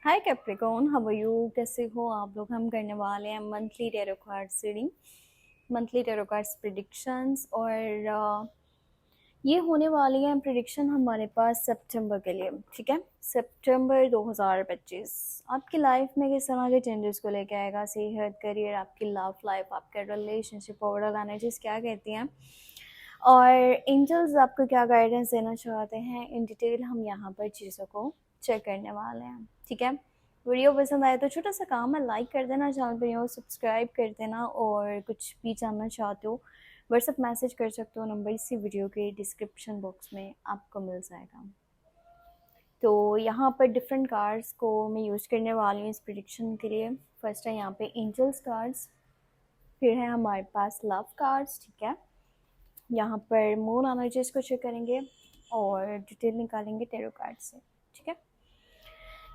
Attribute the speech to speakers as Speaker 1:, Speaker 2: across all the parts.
Speaker 1: Hi Capricorn, how are you? कैसे हो आप लोग? हम करने वाले हैं monthly tarot cards reading, monthly tarot cards predictions. और ये होने वाली है प्रिडिक्शन हमारे पास सितंबर के लिए। ठीक है, सितंबर 2025 आपकी लाइफ में किस तरह के चेंजेस को लेके आएगा? सेहत, करियर, आपकी लव लाइफ, आपके रिलेशनशिप, ओवरऑल एनर्जीज क्या कहती हैं और एंजल्स आपको क्या गाइडेंस देना चाहते हैं, इन डिटेल हम यहाँ पर चीज़ों को चेक करने वाले हैं। ठीक है, वीडियो पसंद आए तो छोटा सा काम है, लाइक कर देना, चैनल पर हो सब्सक्राइब कर देना। और कुछ भी जानना चाहते हो व्हाट्सएप मैसेज कर सकते हो, नंबर इसी वीडियो के डिस्क्रिप्शन बॉक्स में आपको मिल जाएगा। तो यहाँ पर डिफरेंट कार्ड्स को मैं यूज़ करने वाली हूँ इस प्रिडिक्शन के लिए। फर्स्ट है यहाँ पे एंजल्स कार्ड्स, फिर है हमारे पास लव कार्ड्स। ठीक है, यहाँ पर मून एनर्जीज को चेक करेंगे और डिटेल निकालेंगे टैरो कार्ड से। ठीक है,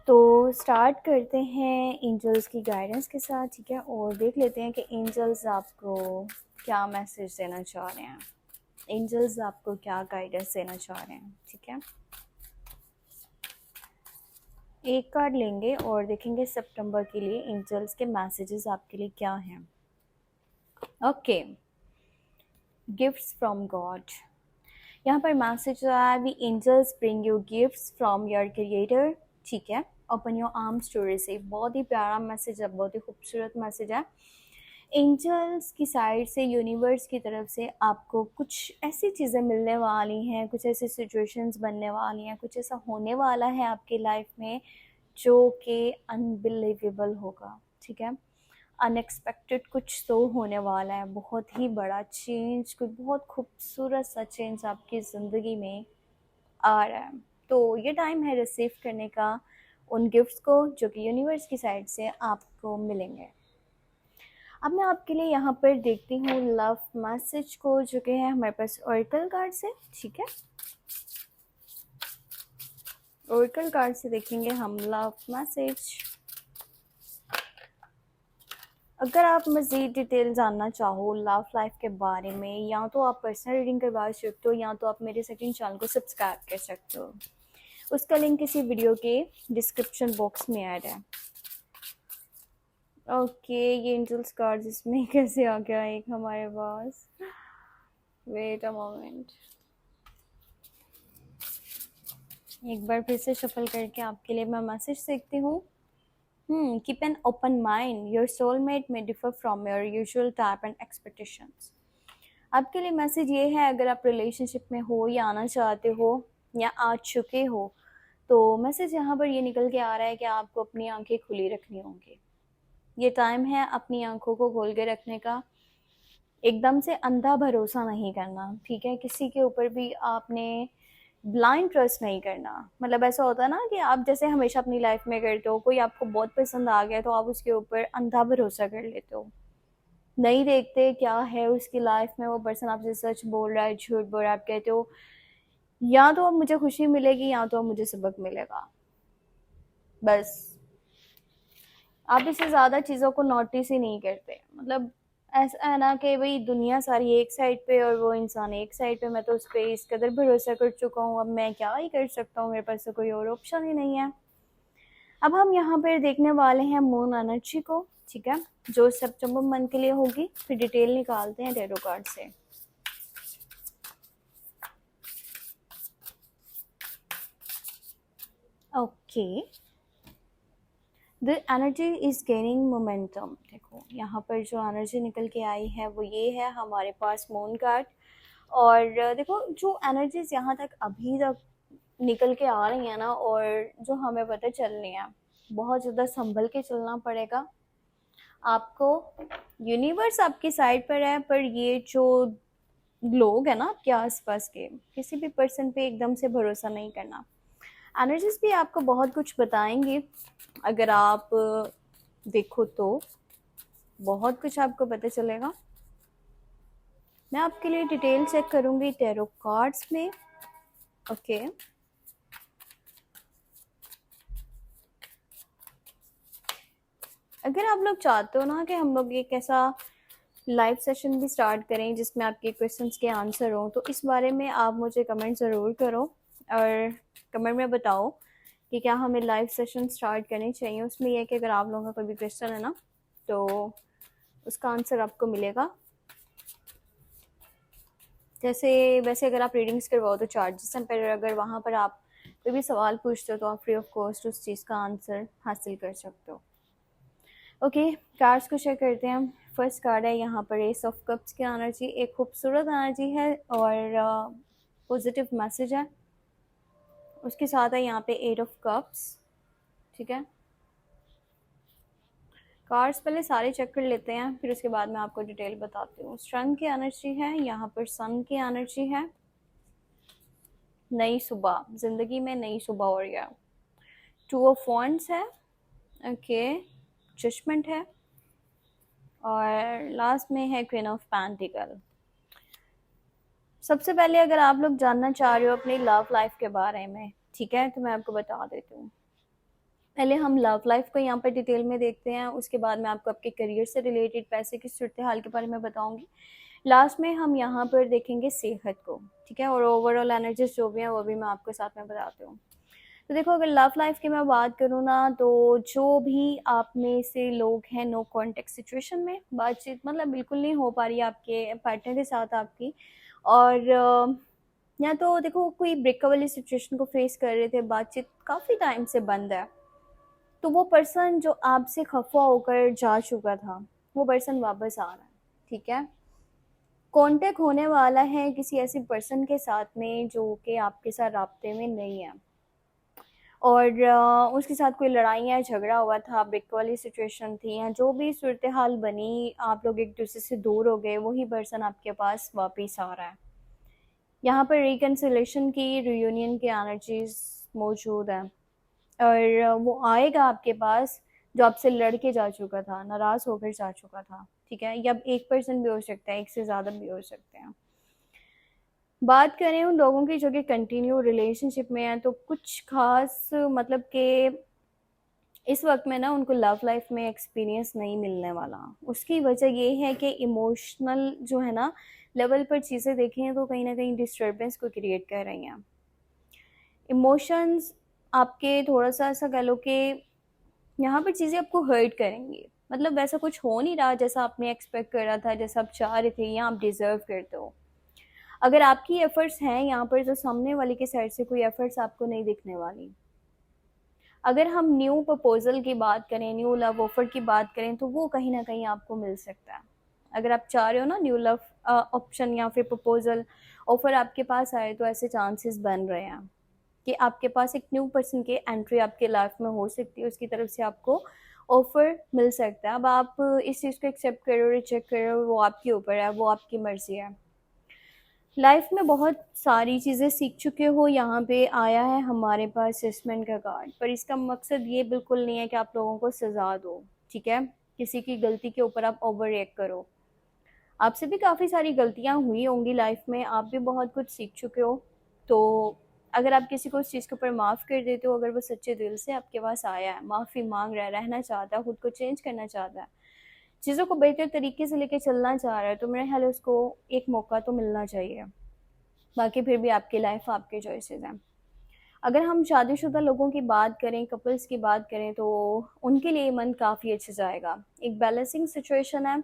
Speaker 1: तो स्टार्ट करते हैं एंजल्स की गाइडेंस के साथ। ठीक है, और देख लेते हैं कि एंजल्स आपको क्या मैसेज देना चाह रहे हैं, एंजल्स आपको क्या गाइडेंस देना चाह रहे हैं। ठीक है, एक कार्ड लेंगे और देखेंगे सितंबर के लिए एंजल्स के मैसेजेस आपके लिए क्या हैं। Okay, gifts from God. यहाँ पर मैसेज आया है, we angels bring you gifts from your creator. ठीक है, open your arms to receive. बहुत ही प्यारा मैसेज है, बहुत ही खूबसूरत मैसेज है। एंजल्स की साइड से, यूनिवर्स की तरफ से आपको कुछ ऐसी चीज़ें मिलने वाली हैं, कुछ ऐसी सिचुएशंस बनने वाली हैं, कुछ ऐसा होने वाला है आपकी लाइफ में जो कि अनबिलीवेबल होगा। ठीक है, अनएक्सपेक्टेड कुछ तो होने वाला है, बहुत ही बड़ा चेंज, कोई बहुत खूबसूरत सा चेंज आपकी ज़िंदगी में आ रहा है। तो ये टाइम है रिसीव करने का उन गिफ्ट्स को जो कि यूनिवर्स की साइड से आपको मिलेंगे। अब मैं आपके लिए यहाँ पर देखती हूँ लव मैसेज को, जो कि है हमारे पास ओरेकल कार्ड से। ठीक है, ओरेकल कार्ड से देखेंगे हम लव मैसेज। अगर आप मज़ीद डिटेल जानना चाहो लव लाइफ के बारे में, या तो आप पर्सनल रीडिंग करवा सकते हो, या तो आप मेरे सेकंड चैनल को सब्सक्राइब कर सकते हो। उसका लिंक इसी वीडियो के डिस्क्रिप्शन बॉक्स में ऐड है। ओके, ये एंजल्स कार्ड्स इसमें कैसे आ गया एक हमारे पास? वेट अ मोमेंट, एक बार फिर से शफल करके आपके लिए मैं मैसेज देखती हूँ। Keep an open mind. Your soulmate may differ from your usual type and expectations. आपके लिए मैसेज ये है, अगर आप रिलेशनशिप में हो या आना चाहते हो या आ चुके हो, तो मैसेज यहाँ पर ये निकल के आ रहा है कि आपको अपनी आंखें खुली रखनी होंगी। ये टाइम है अपनी आंखों को खोल के रखने का, एकदम से अंधा भरोसा नहीं करना। ठीक है, किसी के ऊपर भी आपने ब्लाइंड ट्रस्ट नहीं करना। मतलब ऐसा होता है ना कि आप जैसे हमेशा अपनी लाइफ में करते हो, कोई आपको बहुत पसंद आ गया तो आप उसके ऊपर अंधा भरोसा कर लेते हो, नहीं देखते क्या है उसकी लाइफ में, वो पर्सन आपसे सच बोल रहा है, झूठ बोल रहा है। आप कहते हो या तो अब मुझे खुशी मिलेगी या तो अब मुझे सबक मिलेगा, बस आप इससे ज़्यादा चीज़ों को नोटिस ही नहीं करते। मतलब ऐसा है ना कि भाई दुनिया सारी एक साइड पे और वो इंसान एक साइड पे, मैं तो उस पर इस कदर भरोसा कर चुका हूँ, अब मैं क्या ही कर सकता हूँ, मेरे पास तो कोई और ऑप्शन ही नहीं है। अब हम यहाँ पर देखने वाले हैं मून एनर्जी को। ठीक है, जो सितंबर मंथ के लिए होगी, फिर डिटेल निकालते हैं टैरो कार्ड से। Okay, the energy is gaining momentum. देखो यहाँ पर जो एनर्जी निकल के आई है वो ये है हमारे पास मून कार्ड। और देखो जो एनर्जीज यहाँ तक अभी तक निकल के आ रही है ना, और जो हमें पता चल रही है, बहुत ज़्यादा संभल के चलना पड़ेगा आपको। यूनिवर्स आपकी साइड पर है, पर ये जो लोग हैं ना आपके आसपास के, किसी भी पर्सन पे एकदम से भरोसा नहीं करना। एनर्जीज भी आपको बहुत कुछ बताएंगे, अगर आप देखो तो बहुत कुछ आपको पता चलेगा। मैं आपके लिए डिटेल चेक करूंगी टैरो कार्ड्स में। ओके, अगर आप लोग चाहते हो ना कि हम लोग एक ऐसा लाइव सेशन भी स्टार्ट करें जिसमें आपके क्वेश्चंस के आंसर हों, तो इस बारे में आप मुझे कमेंट ज़रूर करो और कमेंट में बताओ कि क्या हमें लाइव सेशन स्टार्ट करनी चाहिए। उसमें यह है कि अगर आप लोगों का कोई भी क्वेश्चन है ना तो उसका आंसर आपको मिलेगा। जैसे वैसे अगर आप रीडिंग्स करवाओ तो चार्जेस हैं, पर अगर वहाँ पर आप कोई भी सवाल पूछते हो तो आप फ्री ऑफ कॉस्ट उस चीज़ का आंसर हासिल कर सकते हो। ओके, कार्ड्स को चेक करते हैं हम। फर्स्ट कार्ड है यहाँ पर एस ऑफ कप्स की एनर्जी, एक खूबसूरत एनर्जी है और पॉजिटिव मैसेज है। उसके साथ है यहाँ पे एट ऑफ कप्स। ठीक है, कार्ड्स पहले सारे चेक कर लेते हैं, फिर उसके बाद मैं आपको डिटेल बताती हूँ। स्ट्रेंथ की एनर्जी है, यहाँ पर सन की एनर्जी है, नई सुबह, जिंदगी में नई सुबह हो गया। टू ऑफ वॉन्ड्स है, ओके, जजमेंट है, और लास्ट में है क्वीन ऑफ पेंटिकल। सबसे पहले अगर आप लोग जानना चाह रहे हो अपनी लव लाइफ के बारे में, ठीक है, तो मैं आपको बता देती हूँ। पहले हम लव लाइफ को यहाँ पर डिटेल में देखते हैं, उसके बाद मैं आपको आपके करियर से रिलेटेड पैसे की सूरत हाल के बारे में बताऊंगी। लास्ट में हम यहाँ पर देखेंगे सेहत को, ठीक है, और ओवरऑल एनर्जीज जो भी हैं वो भी मैं आपके साथ में बताती हूँ। तो देखो, अगर लव लाइफ की मैं बात करूँ ना, तो जो भी आप में से लोग हैं नो कॉन्टेक्ट सिचुएशन में, बातचीत मतलब बिल्कुल नहीं हो पा रही है आपके पार्टनर के साथ आपकी, और या तो देखो कोई ब्रेकअप वाली सिचुएशन को फेस कर रहे थे, बातचीत काफ़ी टाइम से बंद है, तो वो पर्सन जो आपसे खफा होकर जा चुका था वो पर्सन वापस आ रहा है। ठीक है, कांटेक्ट होने वाला है किसी ऐसे पर्सन के साथ में जो कि आपके साथ राब्ते में नहीं है, और उसके साथ कोई लड़ाई या झगड़ा हुआ था, ब्रेक वाली सिचुएशन थी, या जो भी सूरत हाल बनी, आप लोग एक दूसरे से दूर हो गए, वही पर्सन आपके पास वापस आ रहा है। यहाँ पर रिकन्सिलेशन की, रियूनियन की एनर्जीज मौजूद है, और वो आएगा आपके पास जो आपसे लड़ के जा चुका था, नाराज़ होकर जा चुका था। ठीक है, या एक पर्सन भी हो सकता है, एक से ज़्यादा भी हो सकते हैं। बात करें उन लोगों की जो कि कंटिन्यू रिलेशनशिप में है, तो कुछ खास मतलब कि इस वक्त में ना उनको लव लाइफ में एक्सपीरियंस नहीं मिलने वाला। उसकी वजह ये है कि इमोशनल जो है ना लेवल पर चीज़ें देखें तो कहीं ना कहीं डिस्टर्बेंस को क्रिएट कर रही हैं। इमोशंस आपके थोड़ा सा ऐसा कह लो कि यहाँ पर चीज़ें आपको हर्ट करेंगी, मतलब वैसा कुछ हो नहीं रहा जैसा आपने एक्सपेक्ट कर रहा था, जैसा आप चाह रहे थे या आप डिज़र्व करते हो। अगर आपकी एफर्ट्स हैं यहाँ पर, तो सामने वाले की साइड से कोई एफर्ट्स आपको नहीं दिखने वाली। अगर हम न्यू प्रपोजल की बात करें, न्यू लव ऑफर की बात करें, तो वो कहीं ना कहीं आपको मिल सकता है। अगर आप चाह रहे हो ना न्यू लव ऑप्शन या फिर प्रपोजल ऑफर आपके पास आए, तो ऐसे चांसेस बन रहे हैं कि आपके पास एक न्यू पर्सन की एंट्री आपके लाइफ में हो सकती है, उसकी तरफ से आपको ऑफर मिल सकता है। अब आप इस चीज़ को एक्सेप्ट करो, रिजेक्ट करो, वो आपके ऊपर है, वो आपकी मर्जी है। लाइफ में बहुत सारी चीज़ें सीख चुके हो, यहाँ पे आया है हमारे पास असेसमेंट का कार्ड, पर इसका मकसद ये बिल्कुल नहीं है कि आप लोगों को सज़ा दो। ठीक है, किसी की गलती के ऊपर आप ओवर रिएक्ट करो। आपसे भी काफ़ी सारी गलतियाँ हुई होंगी लाइफ में, आप भी बहुत कुछ सीख चुके हो, तो अगर आप किसी को उस चीज़ के ऊपर माफ़ कर देते हो, अगर वो सच्चे दिल से आपके पास आया है, माफ़ी मांग रहा है, रहना चाहता है, खुद को चेंज करना चाहता है, चीज़ों को बेहतर तरीके से लेके चलना चाह रहा है, तो मेरा ख्याल है उसको एक मौका तो मिलना चाहिए। बाकी फिर भी आपकी लाइफ, आपके चॉइसेस हैं। अगर हम शादीशुदा लोगों की बात करें, कपल्स की बात करें, तो उनके लिए मंथ काफ़ी अच्छा जाएगा। एक बैलेंसिंग सिचुएशन है,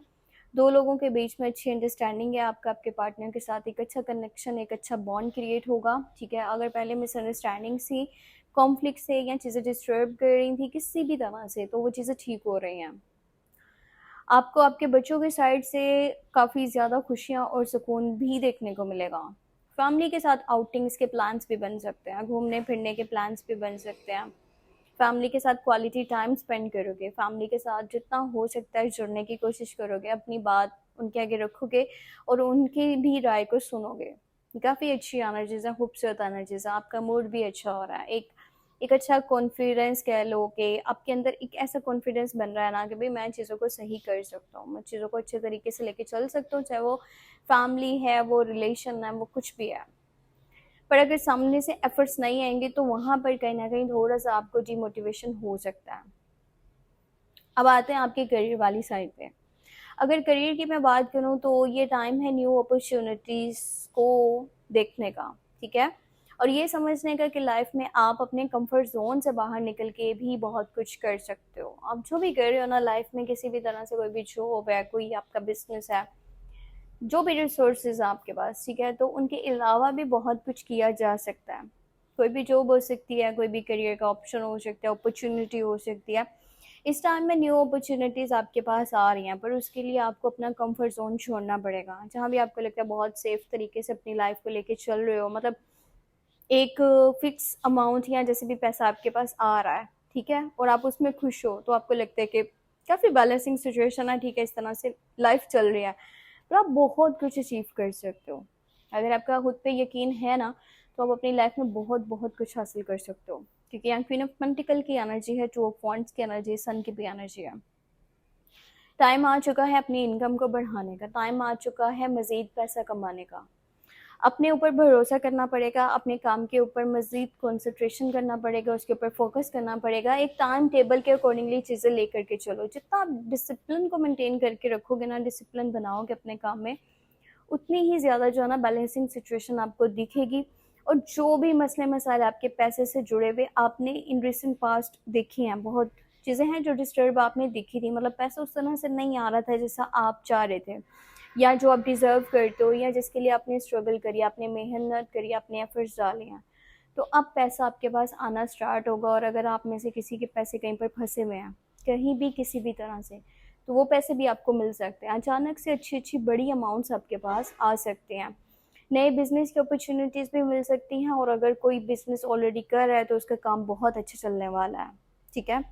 Speaker 1: दो लोगों के बीच में अच्छी अंडरस्टैंडिंग है, आपका आपके पार्टनर के साथ एक अच्छा कनेक्शन, एक अच्छा बॉन्ड क्रिएट होगा। ठीक है, अगर पहले मिसअंडरस्टैंडिंग सी, कॉन्फ्लिक्ट से, या चीज़ें डिस्टर्ब कर रही थी किसी भी तरह से, तो वो चीज़ें ठीक हो रही हैं। आपको आपके बच्चों की साइड से काफ़ी ज़्यादा खुशियाँ और सुकून भी देखने को मिलेगा। फैमिली के साथ आउटिंग्स के प्लान्स भी बन सकते हैं, घूमने फिरने के प्लान्स भी बन सकते हैं। फैमिली के साथ क्वालिटी टाइम स्पेंड करोगे, फैमिली के साथ जितना हो सकता है जुड़ने की कोशिश करोगे, अपनी बात उनके आगे रखोगे और उनकी भी राय को सुनोगे। काफ़ी अच्छी एनर्जीज है, खूबसूरत एनर्जीज है, आपका मूड भी अच्छा हो रहा है। एक अच्छा कॉन्फिडेंस कह लो कि आपके अंदर एक ऐसा कॉन्फिडेंस बन रहा है ना कि भाई मैं चीज़ों को सही कर सकता हूँ, मैं चीज़ों को अच्छे तरीके से लेके चल सकता हूँ, चाहे वो फैमिली है, वो रिलेशन है, वो कुछ भी है। पर अगर सामने से एफर्ट्स नहीं आएंगे तो वहाँ पर कहीं ना कहीं थोड़ा सा आपको डिमोटिवेशन हो सकता है। अब आते हैं आपके करियर वाली साइड पे। अगर करियर की मैं बात करूँ तो ये टाइम है न्यू अपॉर्चुनिटीज़ को देखने का। ठीक है, और ये समझने का कि लाइफ में आप अपने कंफर्ट जोन से बाहर निकल के भी बहुत कुछ कर सकते हो। आप जो भी कर रहे हो ना लाइफ में, किसी भी तरह से, कोई भी जॉब है, कोई आपका बिजनेस है, जो भी रिसोर्सेज आपके पास, ठीक है, तो उनके अलावा भी बहुत कुछ किया जा सकता है। कोई भी जॉब हो सकती है, कोई भी करियर का ऑप्शन हो सकता है, अपॉर्चुनिटी हो सकती है। इस टाइम में न्यू अपॉर्चुनिटीज़ आपके पास आ रही हैं, पर उसके लिए आपको अपना कंफर्ट जोन छोड़ना पड़ेगा। जहाँ भी आपको लगता है बहुत सेफ तरीके से अपनी लाइफ को लेके चल रहे हो, मतलब एक फिक्स अमाउंट या जैसे भी पैसा आपके पास आ रहा है, ठीक है, और आप उसमें खुश हो, तो आपको लगता है कि काफ़ी बैलेंसिंग सिचुएशन है, ठीक है, इस तरह से लाइफ चल रही है, तो आप बहुत कुछ अचीव कर सकते हो। अगर आपका खुद पे यकीन है ना, तो आप अपनी लाइफ में बहुत बहुत कुछ हासिल कर सकते हो, क्योंकि यहाँ क्वीन ऑफ पेंटिकल की एनर्जी है, टू ऑफ वॉन्ड्स की एनर्जी, सन की भी एनर्जी है। टाइम आ चुका है अपनी इनकम को बढ़ाने का, टाइम आ चुका है मज़ीद पैसा कमाने का। अपने ऊपर भरोसा करना पड़ेगा, अपने काम के ऊपर मज़ीद कंसंट्रेशन करना पड़ेगा, उसके ऊपर फोकस करना पड़ेगा। एक टाइम टेबल के अकॉर्डिंगली चीज़ें लेकर के चलो। जितना आप डिसिप्लिन को मेंटेन करके रखोगे ना, डिसिप्लिन बनाओगे अपने काम में, उतनी ही ज़्यादा जो है ना बैलेंसिंग सिचुएशन आपको दिखेगी। और जो भी मसले मसाइल आपके पैसे से जुड़े हुए आपने इन रिसेंट पास्ट देखी हैं, बहुत चीज़ें हैं जो डिस्टर्ब आपने देखी थी, मतलब पैसा उस तरह से नहीं आ रहा था जैसा आप चाह रहे थे, या जो आप डिज़र्व करते हो, या जिसके लिए आपने स्ट्रगल करी, आपने मेहनत करी, आपने एफर्ट्स डाले हैं, तो अब पैसा आपके पास आना स्टार्ट होगा। और अगर आप में से किसी के पैसे कहीं पर फंसे हुए हैं, कहीं भी किसी भी तरह से, तो वो पैसे भी आपको मिल सकते हैं। अचानक से अच्छी अच्छी बड़ी अमाउंट्स आपके पास आ सकते हैं। नए बिज़नेस की अपॉर्चुनिटीज़ भी मिल सकती हैं, और अगर कोई बिज़नेस ऑलरेडी कर रहा है तो उसका काम बहुत अच्छा चलने वाला है, ठीक है।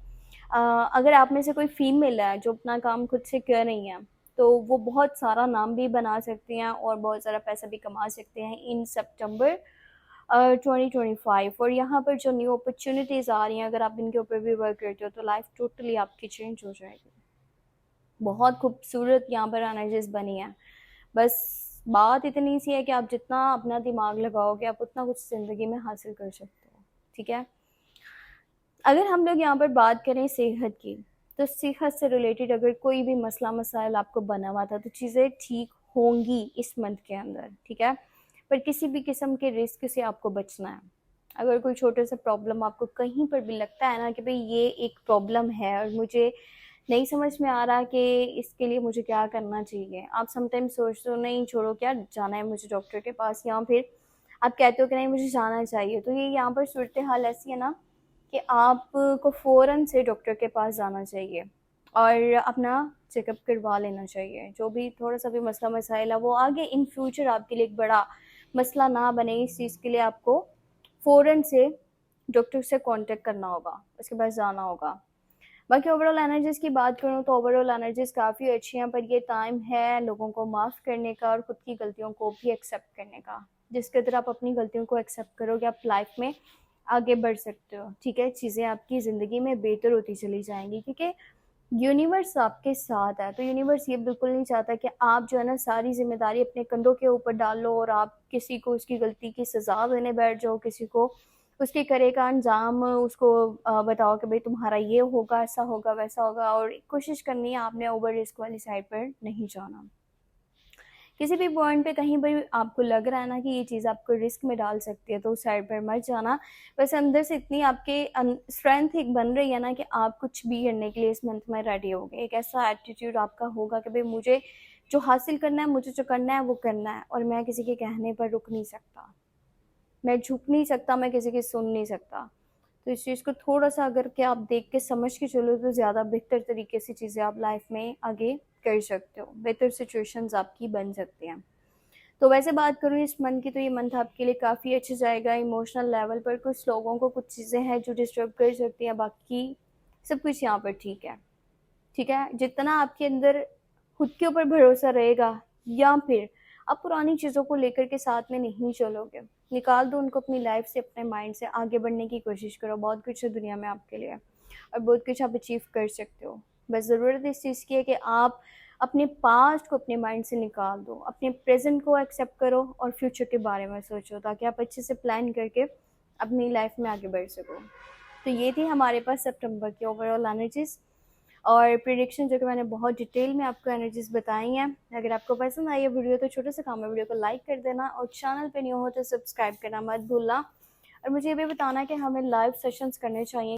Speaker 1: अगर आप में से कोई फीमेल है जो अपना काम खुद से कर रही हैं, तो वो बहुत सारा नाम भी बना सकती हैं और बहुत सारा पैसा भी कमा सकते हैं इन सितंबर 2025। और यहाँ पर जो न्यू अपॉर्चुनिटीज़ आ रही हैं, अगर आप इनके ऊपर भी वर्क करते हो, तो लाइफ टोटली आपकी चेंज हो जाएगी। बहुत खूबसूरत यहाँ पर एनर्जीज बनी है। बस बात इतनी सी है कि आप जितना अपना दिमाग लगाओगे, आप उतना कुछ ज़िंदगी में हासिल कर सकते हो, ठीक है। अगर हम लोग यहाँ पर बात करें सेहत की, तो सेहत से रिलेटेड अगर कोई भी मसला मसाइल आपको बना हुआ था, तो चीज़ें ठीक होंगी इस मंथ के अंदर, ठीक है। पर किसी भी किस्म के रिस्क से आपको बचना है। अगर कोई छोटे सा प्रॉब्लम आपको कहीं पर भी लगता है ना कि भाई ये एक प्रॉब्लम है और मुझे नहीं समझ में आ रहा कि इसके लिए मुझे क्या करना चाहिए, आप समटाइम सोचते हो नहीं छोड़ो, क्या जाना है मुझे डॉक्टर के पास, या फिर आप कहते हो कि नहीं मुझे जाना चाहिए, तो ये यहाँ पर सूरत हाल ऐसी है ना कि आपको फ़ौरन से डॉक्टर के पास जाना चाहिए और अपना चेकअप करवा लेना चाहिए। जो भी थोड़ा-सा भी मसला मसाइल है, वो आगे इन फ्यूचर आपके लिए एक बड़ा मसला ना बने, इस चीज़ के लिए आपको फ़ौरन से डॉक्टर से कॉन्टैक्ट करना होगा, उसके पास जाना होगा। बाकी ओवरऑल एनर्जीज़ की बात करूँ तो ओवरऑल एनर्जीज़ काफ़ी अच्छी हैं, पर ये टाइम है लोगों को माफ़ करने का और खुद की गलतियों को भी एक्सेप्ट करने का। जिस कदर आप अपनी गलतियों को एक्सेप्ट करोगे, आप लाइफ में आगे बढ़ सकते हो, ठीक है। चीज़ें आपकी ज़िंदगी में बेहतर होती चली जाएंगी, क्योंकि यूनिवर्स आपके साथ है। तो यूनिवर्स ये बिल्कुल नहीं चाहता कि आप जो है ना सारी जिम्मेदारी अपने कंधों के ऊपर डाल लो और आप किसी को उसकी गलती की सज़ा देने बैठ जाओ, किसी को उसके करे का अंजाम उसको बताओ कि भाई तुम्हारा ये होगा, ऐसा होगा, वैसा होगा, और कोशिश करनी है आपने ओवर रिस्क वाली साइड पर नहीं जाना। किसी भी पॉइंट पे कहीं भी आपको लग रहा है ना कि ये चीज़ आपको रिस्क में डाल सकती है, तो उस साइड पर मत जाना। बस अंदर से इतनी आपके स्ट्रेंथ एक बन रही है ना कि आप कुछ भी करने के लिए इस मंथ में रेडी हो गए। एक ऐसा एटीट्यूड आपका होगा कि भाई मुझे जो हासिल करना है, मुझे जो करना है वो करना है, और मैं किसी के कहने पर रुक नहीं सकता, मैं झुक नहीं सकता, मैं किसी की सुन नहीं सकता। तो इस चीज़ को थोड़ा-सा अगर के आप देख के समझ के चलो, तो ज़्यादा बेहतर तरीके से चीज़ें आप लाइफ में आगे कर सकते हो, बेहतर सिचुएशंस आपकी बन सकती हैं। तो वैसे बात करूँ इस मंथ की, तो ये मंथ आपके लिए काफ़ी अच्छा जाएगा इमोशनल लेवल पर। कुछ लोगों को कुछ चीज़ें हैं जो डिस्टर्ब कर सकती हैं, बाकी सब कुछ यहाँ पर ठीक है, ठीक है। जितना आपके अंदर खुद के ऊपर भरोसा रहेगा, या फिर आप पुरानी चीज़ों को लेकर के साथ में नहीं चलोगे, निकाल दो उनको अपनी लाइफ से, अपने माइंड से, आगे बढ़ने की कोशिश करो। बहुत कुछ है दुनिया में आपके लिए और बहुत कुछ आप अचीव कर सकते हो। बस ज़रूरत इस चीज़ की है कि आप अपने पास्ट को अपने माइंड से निकाल दो, अपने प्रेजेंट को एक्सेप्ट करो और फ्यूचर के बारे में सोचो, ताकि आप अच्छे से प्लान करके अपनी लाइफ में आगे बढ़ सको। तो ये थी हमारे पास सितंबर की ओवरऑल एनर्जीज़ और प्रिडिक्शन, जो कि मैंने बहुत डिटेल में आपको एनर्जीज़ बताई हैं। अगर आपको पसंद आई है वीडियो, तो छोटा सा काम है, वीडियो को लाइक कर देना और चैनल पे न्यू हो तो सब्सक्राइब करना मत भूलना। और मुझे ये भी बताना है कि हमें लाइव सेशंस करने चाहिए